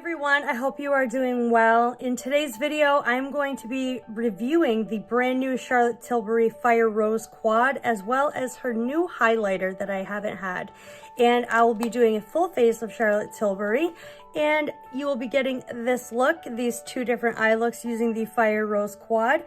everyone, I hope you are doing well. In today's video, I'm going to be reviewing the brand new Charlottetilbury Fire Rose Quad, as well as her new highlighter that I haven't had. And I will be doing a full face of Charlottetilbury, and you will be getting this look, these two different eye looks using the Fire Rose Quad.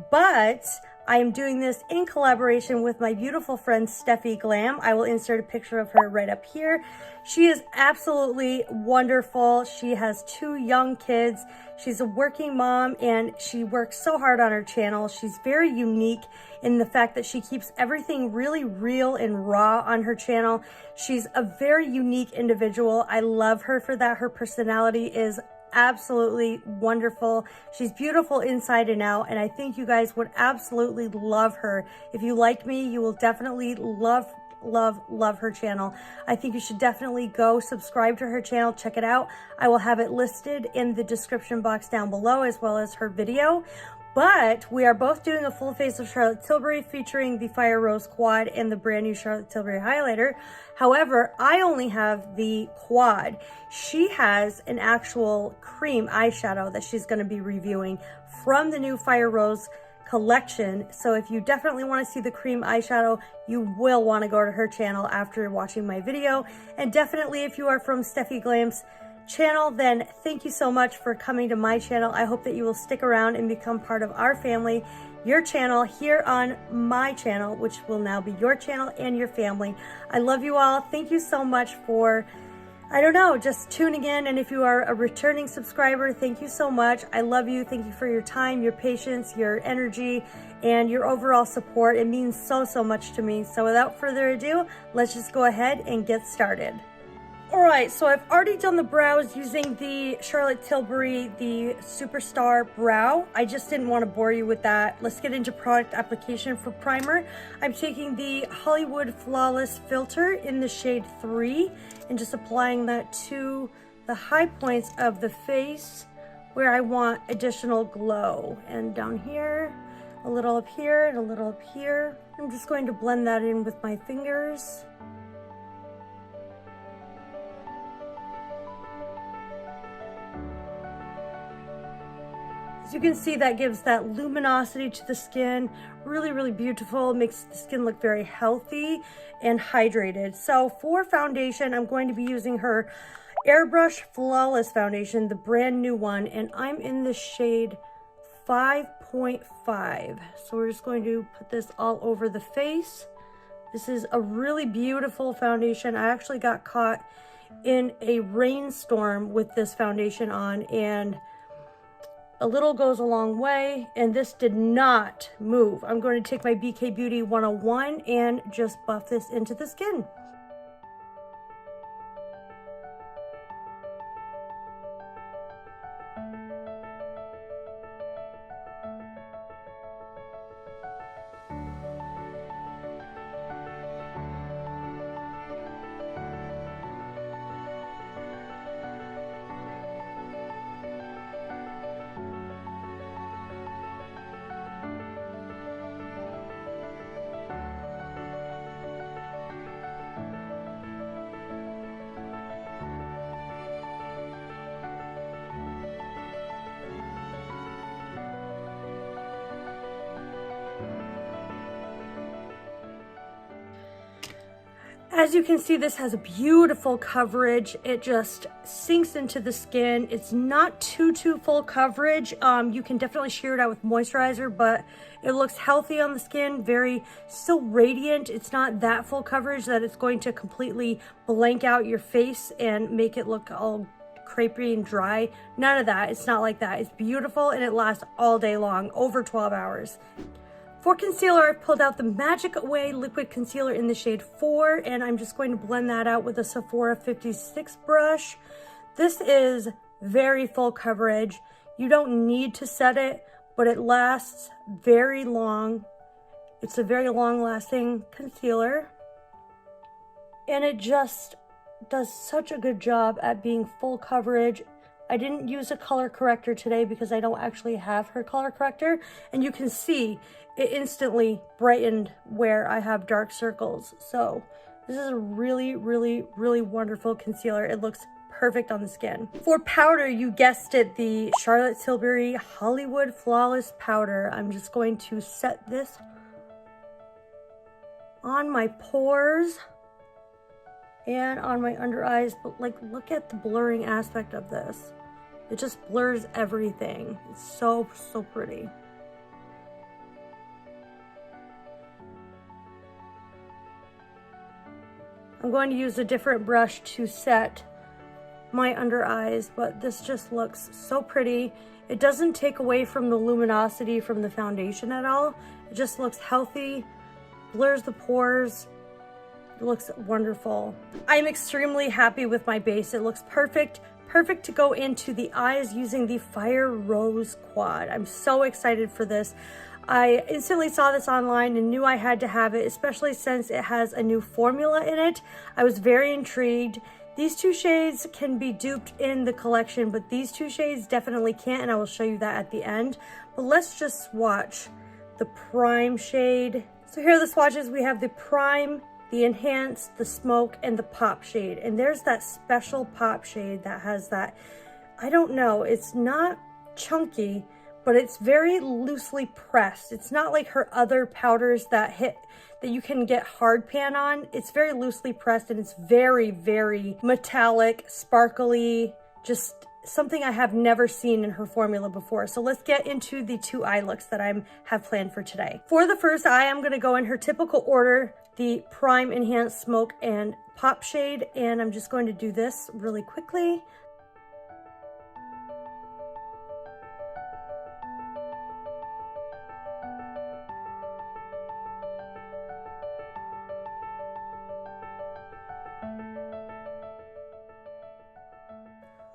But I am doing this in collaboration with my beautiful friend Stephiglam. I will insert a picture of her right up here. She is absolutely wonderful. She has two young kids. She's a working mom and she works so hard on her channel. She's very unique in the fact that she keeps everything really real and raw on her channel. She's a very unique individual. I love her for that. Her personality is absolutely wonderful. She's beautiful inside and out, and I think you guys would absolutely love her. If you like me, you will definitely love her channel. I think you should definitely go subscribe to her channel, check it out. I will have it listed in the description box down below, as well as her video. But we are both doing a full face of Charlottetilbury featuring the Fire Rose Quad and the brand new Charlottetilbury highlighter. However, I only have the quad. She has an actual cream eyeshadow that she's going to be reviewing from the new Fire Rose collection. So if you definitely want to see the cream eyeshadow, you will want to go to her channel after watching my video. And definitely if you are from Stephiglam's channel, then thank you so much for coming to my channel. I hope that you will stick around and become part of our family, your channel here on my channel, which will now be your channel and your family. I love you all. Thank you so much for, I don't know, just tuning in. And if you are a returning subscriber, thank you so much. I love you. Thank you for your time, your patience, your energy, and your overall support. It means so much to me. So without further ado, let's just go ahead and get started. Alright, so I've already done the brows using the Charlottetilbury, the Superstar Brow. I just didn't want to bore you with that. Let's get into product application for primer. I'm taking the Hollywood Flawless Filter in the shade 3 and just applying that to the high points of the face where I want additional glow. And down here, a little up here, and a little up here. I'm just going to blend that in with my fingers. As you can see, that gives that luminosity to the skin. Really beautiful. Makes the skin look very healthy and hydrated. So for foundation, I'm going to be using her Airbrush Flawless Foundation, the brand new one, and I'm in the shade 5.5. So we're just going to put this all over the face. This is a really beautiful foundation. I actually got caught in a rainstorm with this foundation on, and a little goes a long way, and this did not move. I'm going to take my BK Beauty 101 and just buff this into the skin. As you can see, this has a beautiful coverage. It just sinks into the skin. It's not too full coverage. You can definitely sheer it out with moisturizer, but it looks healthy on the skin, very still radiant. It's not that full coverage that it's going to completely blank out your face and make it look all crepey and dry. None of that. It's not like that. It's beautiful and it lasts all day long, over 12 hours. For concealer, I've pulled out the Magic Away Liquid Concealer in the shade 4, and I'm just going to blend that out with a Sephora 56 brush. This is very full coverage. You don't need to set it, but it lasts very long. It's a very long-lasting concealer, and it just does such a good job at being full coverage. I didn't use a color corrector today because I don't actually have her color corrector, and you can see it instantly brightened where I have dark circles. So this is a really wonderful concealer. It looks perfect on the skin. For powder, you guessed it, the Charlottetilbury Hollywood Flawless Powder. I'm just going to set this on my pores and on my under eyes, but like, look at the blurring aspect of this. It just blurs everything. It's so, so pretty. I'm going to use a different brush to set my under eyes, but this just looks so pretty. It doesn't take away from the luminosity from the foundation at all. It just looks healthy, blurs the pores. It looks wonderful. I'm extremely happy with my base. It looks perfect. Perfect to go into the eyes using the Fire Rose Quad. I'm so excited for this. I instantly saw this online and knew I had to have it, especially since it has a new formula in it. I was very intrigued. These two shades can be duped in the collection, but these two shades definitely can't, and I will show you that at the end. But let's just swatch the Prime shade. So here are the swatches. We have the Prime, the Enhance, the Smoke, and the Pop shade. And there's that special Pop shade that has that, I don't know, it's not chunky, but it's very loosely pressed. It's not like her other powders that you can get hard pan on. It's very loosely pressed, and it's very, very metallic, sparkly, just something I have never seen in her formula before. So let's get into the two eye looks that I have planned for today. For the first eye, I'm gonna go in her typical order, the Prime, Enhance, Smoke, and Pop shade, and I'm just going to do this really quickly.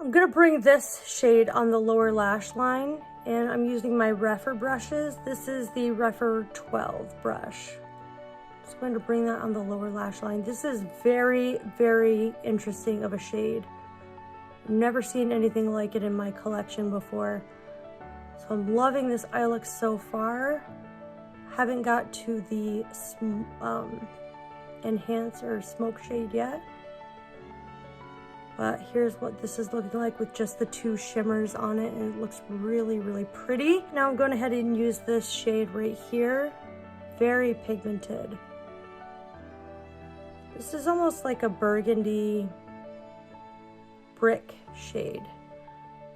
I'm gonna bring this shade on the lower lash line, and I'm using my Refer brushes. This is the Refer 12 brush. Just going to bring that on the lower lash line. This is very, very interesting of a shade. I've never seen anything like it in my collection before. So I'm loving this eye look so far. Haven't got to the Enhance or Smoke shade yet. But here's what this is looking like with just the two shimmers on it, and it looks really, really pretty. Now I'm going ahead and use this shade right here. Very pigmented. This is almost like a burgundy brick shade.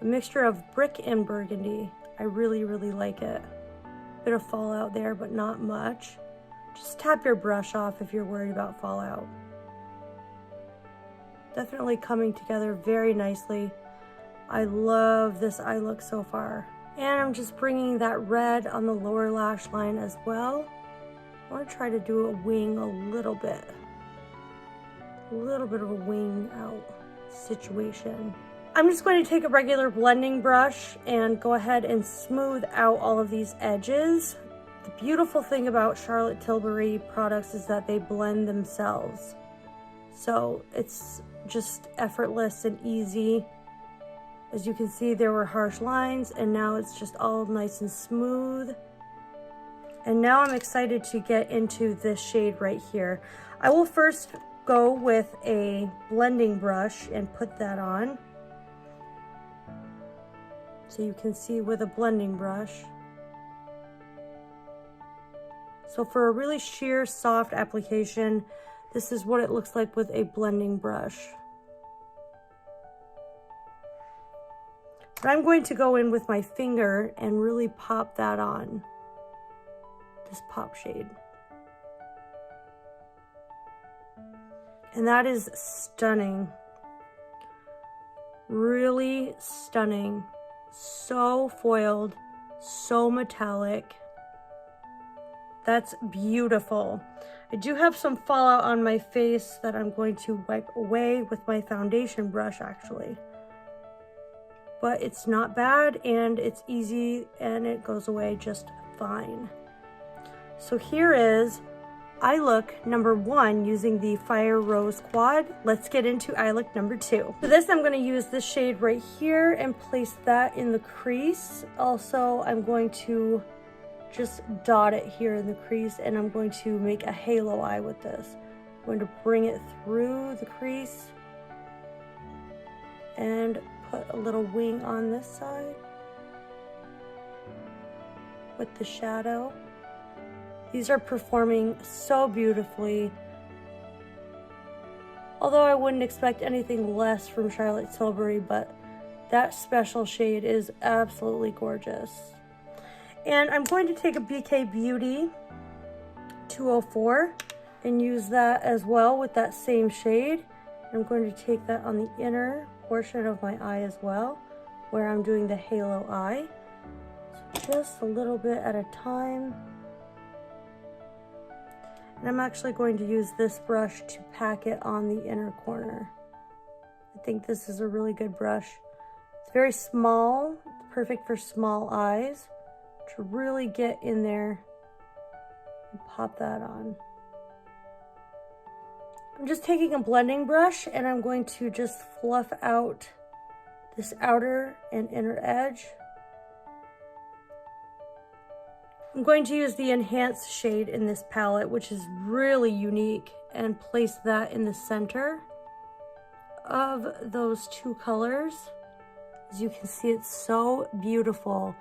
A mixture of brick and burgundy. I really, really like it. Bit of fallout there, but not much. Just tap your brush off if you're worried about fallout. Definitely coming together very nicely. I love this eye look so far. And I'm just bringing that red on the lower lash line as well. I want to try to do a wing a little bit. A little bit of a wing out situation. I'm just going to take a regular blending brush and go ahead and smooth out all of these edges. The beautiful thing about Charlottetilbury products is that they blend themselves. So it's just effortless and easy. As you can see, there were harsh lines, and now it's just all nice and smooth. And now I'm excited to get into this shade right here. I will first go with a blending brush and put that on. So you can see with a blending brush. So for a really sheer, soft application, this is what it looks like with a blending brush. But I'm going to go in with my finger and really pop that on. This Pop shade. And that is stunning. Really stunning. So foiled, so metallic. That's beautiful. I do have some fallout on my face that I'm going to wipe away with my foundation brush actually. But it's not bad, and it's easy, and it goes away just fine. So here is eye look number 1 using the Fire Rose Quad. Let's get into eye look number 2. For this, I'm going to use this shade right here and place that in the crease. Also, I'm going to just dot it here in the crease, and I'm going to make a halo eye with this. I'm going to bring it through the crease and put a little wing on this side with the shadow. These are performing so beautifully. Although I wouldn't expect anything less from Charlottetilbury, but that special shade is absolutely gorgeous. And I'm going to take a BK Beauty 204 and use that as well with that same shade. I'm going to take that on the inner portion of my eye as well, where I'm doing the halo eye. So just a little bit at a time. And I'm actually going to use this brush to pack it on the inner corner. I think this is a really good brush. It's very small, it's perfect for small eyes, to really get in there and pop that on. I'm just taking a blending brush and I'm going to just fluff out this outer and inner edge. I'm going to use the enhanced shade in this palette, which is really unique, and place that in the center of those two colors. As you can see, it's so beautiful.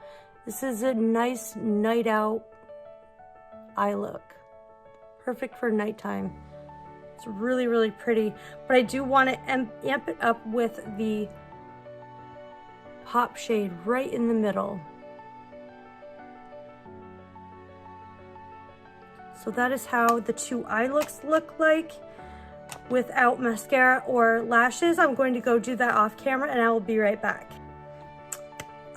This is a nice night out eye look. Perfect for nighttime. It's really, really pretty, but I do want to amp it up with the pop shade right in the middle. So that is how the two eye looks look like without mascara or lashes. I'm going to go do that off camera and I will be right back.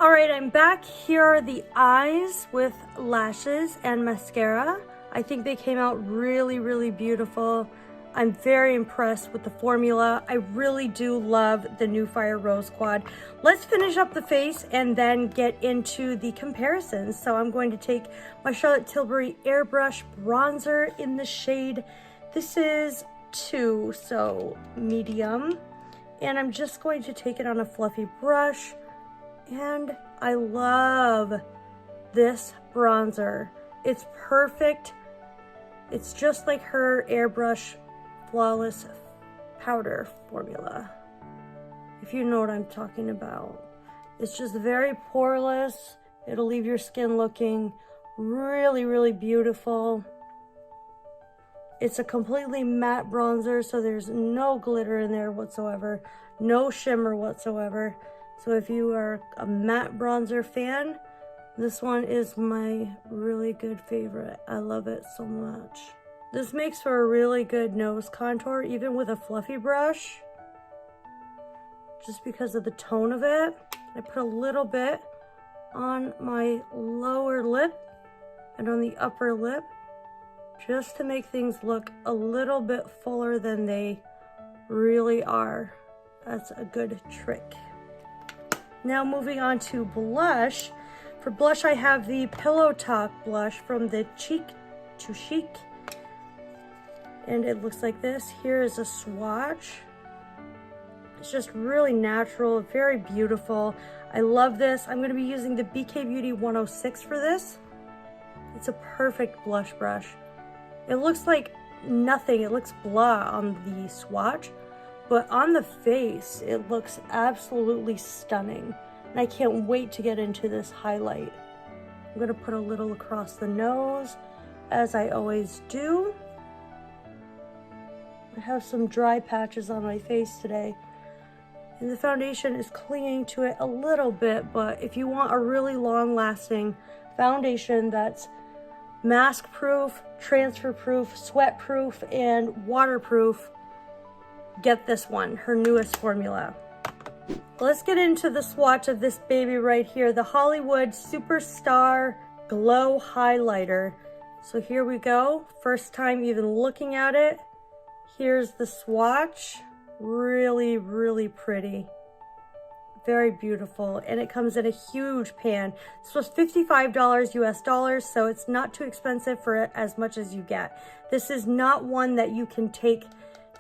All right, I'm back. Here are the eyes with lashes and mascara. I think they came out really, really beautiful. I'm very impressed with the formula. I really do love the new Fire Rose Quad. Let's finish up the face and then get into the comparisons. So I'm going to take my Charlottetilbury Airbrush Bronzer in the shade. This is 2, so medium. And I'm just going to take it on a fluffy brush. And I love this bronzer. It's perfect. It's just like her Airbrush Flawless powder formula, if you know what I'm talking about. It's just very poreless. It'll leave your skin looking really, really beautiful. It's a completely matte bronzer, so there's no glitter in there whatsoever, no shimmer whatsoever. So if you are a matte bronzer fan, this one is my really good favorite. I love it so much. This makes for a really good nose contour, even with a fluffy brush, just because of the tone of it. I put a little bit on my lower lip and on the upper lip, just to make things look a little bit fuller than they really are. That's a good trick. Now moving on to blush. For blush, I have the Pillow Talk blush from the Cheek to Chic. And it looks like this. Here is a swatch. It's just really natural, very beautiful. I love this. I'm going to be using the BK Beauty 106 for this. It's a perfect blush brush. It looks like nothing. It looks blah on the swatch, but on the face, it looks absolutely stunning. And I can't wait to get into this highlight. I'm going to put a little across the nose, as I always do. I have some dry patches on my face today, and the foundation is clinging to it a little bit, but if you want a really long-lasting foundation that's mask proof, transfer proof, sweat proof, and waterproof, get this one, her newest formula. Let's get into the swatch of this baby right here, the Hollywood Superstar Glow Highlighter. So here we go, first time even looking at it. Here's the swatch. Really, really pretty. Very beautiful. And it comes in a huge pan. This was $55 US dollars, so it's not too expensive for as much as you get. This is not one that you can take,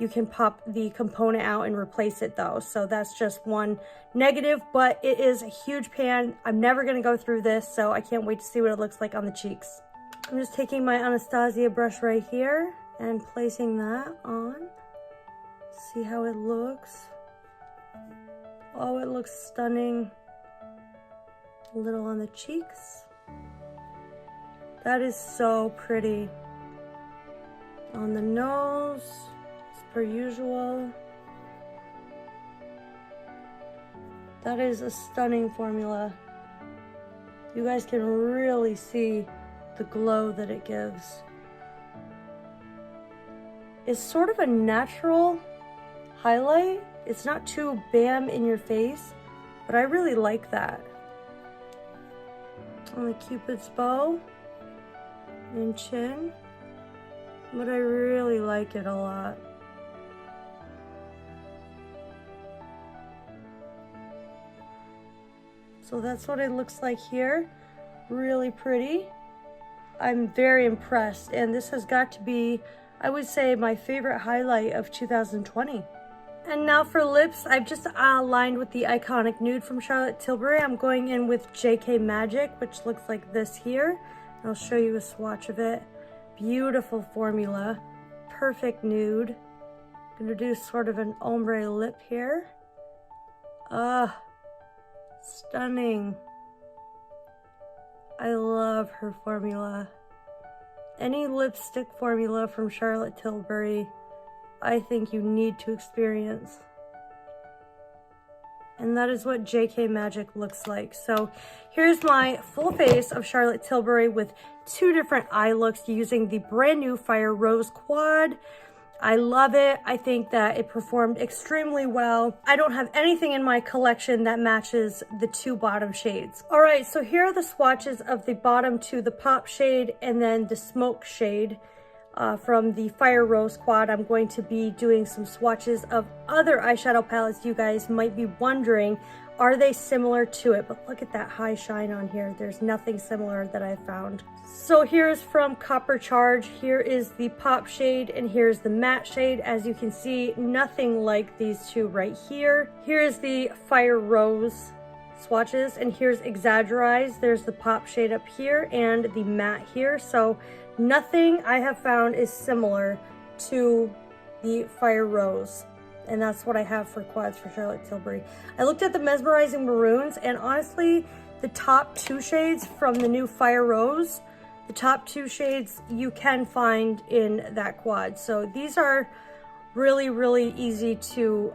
you can pop the component out and replace it though. So that's just one negative, but it is a huge pan. I'm never gonna go through this, so I can't wait to see what it looks like on the cheeks. I'm just taking my Anastasia brush right here and placing that on. See how it looks. Oh, it looks stunning. A little on the cheeks. That is so pretty. On the nose, as per usual. That is a stunning formula. You guys can really see the glow that it gives. It's sort of a natural highlight. It's not too bam in your face, but I really like that. On the Cupid's bow and chin, but I really like it a lot. So that's what it looks like here. Really pretty. I'm very impressed, and this has got to be, I would say, my favorite highlight of 2020. And now for lips, I've just lined with the Iconic Nude from Charlottetilbury. I'm going in with JK Magic, which looks like this here. I'll show you a swatch of it. Beautiful formula, perfect nude. Gonna do sort of an ombre lip here. Stunning. I love her formula. Any lipstick formula from Charlottetilbury, I think you need to experience. And that is what JK Magic looks like. So here's my full face of Charlottetilbury with two different eye looks using the brand new Fire Rose Quad. I love it. I think that it performed extremely well. I don't have anything in my collection that matches the two bottom shades. All right, so here are the swatches of the bottom two, the pop shade and then the smoke shade from the Fire Rose Quad. I'm going to be doing some swatches of other eyeshadow palettes. You guys might be wondering, are they similar to it? But look at that high shine on here. There's nothing similar that I've found. So here's from Copper Charge. Here is the pop shade and here's the matte shade. As you can see, nothing like these two right here. Here's the Fire Rose swatches and here's Exaggerize. There's the pop shade up here and the matte here. So nothing I have found is similar to the Fire Rose. And that's what I have for quads for Charlottetilbury. I looked at the Mesmerizing Maroons, and honestly, the top two shades from the new Fire Rose, the top two shades you can find in that quad. So these are really, really easy to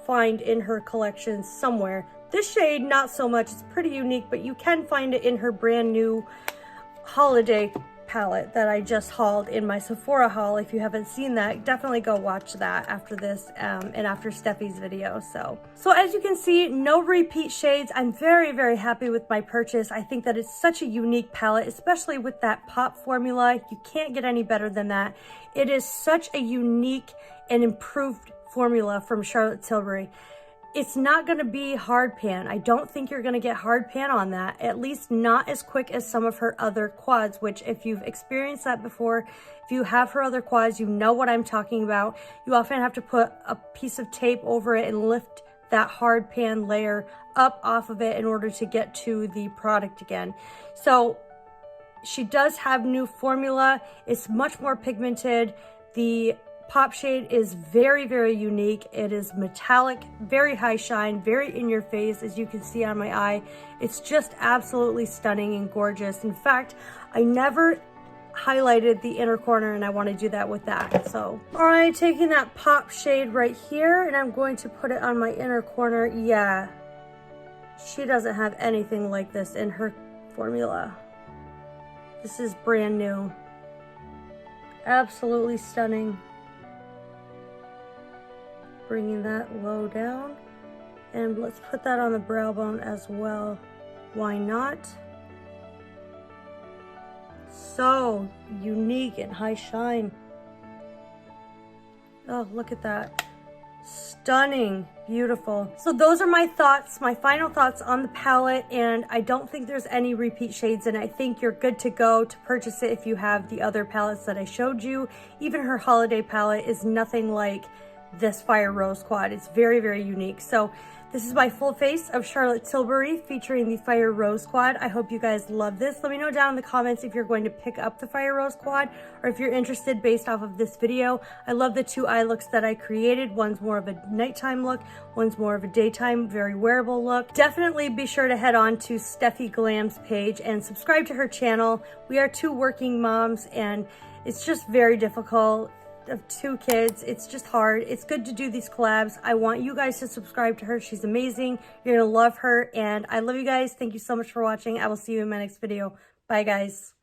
find in her collection somewhere. This shade, not so much. It's pretty unique, but you can find it in her brand new holiday palette that I just hauled in my Sephora haul. If you haven't seen that, definitely go watch that after this and after Steffi's video. So as you can see, no repeat shades. I'm very, very happy with my purchase. I think that it's such a unique palette, especially with that pop formula. You can't get any better than that. It is such a unique and improved formula from Charlottetilbury. It's not going to be hard pan. I don't think you're going to get hard pan on that, at least not as quick as some of her other quads, which if you've experienced that before, if you have her other quads, you know what I'm talking about. You often have to put a piece of tape over it and lift that hard pan layer up off of it in order to get to the product again. So she does have new formula. It's much more pigmented. The pop shade is very, very unique. It is metallic, very high shine, very in your face, as you can see on my eye. It's just absolutely stunning and gorgeous. In fact, I never highlighted the inner corner and I want to do that with that. So, all right, taking that pop shade right here and I'm going to put it on my inner corner. Yeah, she doesn't have anything like this in her formula. This is brand new. Absolutely stunning. Bringing that low down, and let's put that on the brow bone as well. Why not? So unique and high shine. Oh, look at that. Stunning, beautiful. So those are my thoughts, my final thoughts on the palette, and I don't think there's any repeat shades in it. I think you're good to go to purchase it if you have the other palettes that I showed you. Even her holiday palette is nothing like this Fire Rose Quad. It's very, very unique. So This is my full face of Charlottetilbury featuring the Fire Rose Quad. I hope you guys love this. Let me know down in the comments if you're going to pick up the Fire Rose Quad or if you're interested based off of this video. I love the two eye looks that I created. One's more of a nighttime look, one's more of a daytime, very wearable look. Definitely be sure to head on to Stephiglam's page and subscribe to her channel. We are two working moms and it's just very difficult. Of two kids, it's just hard. It's good to do these collabs. I want you guys to subscribe to her. She's amazing. You're gonna love her, and I love you guys. Thank you so much for watching. I will see you in my next video. Bye, guys.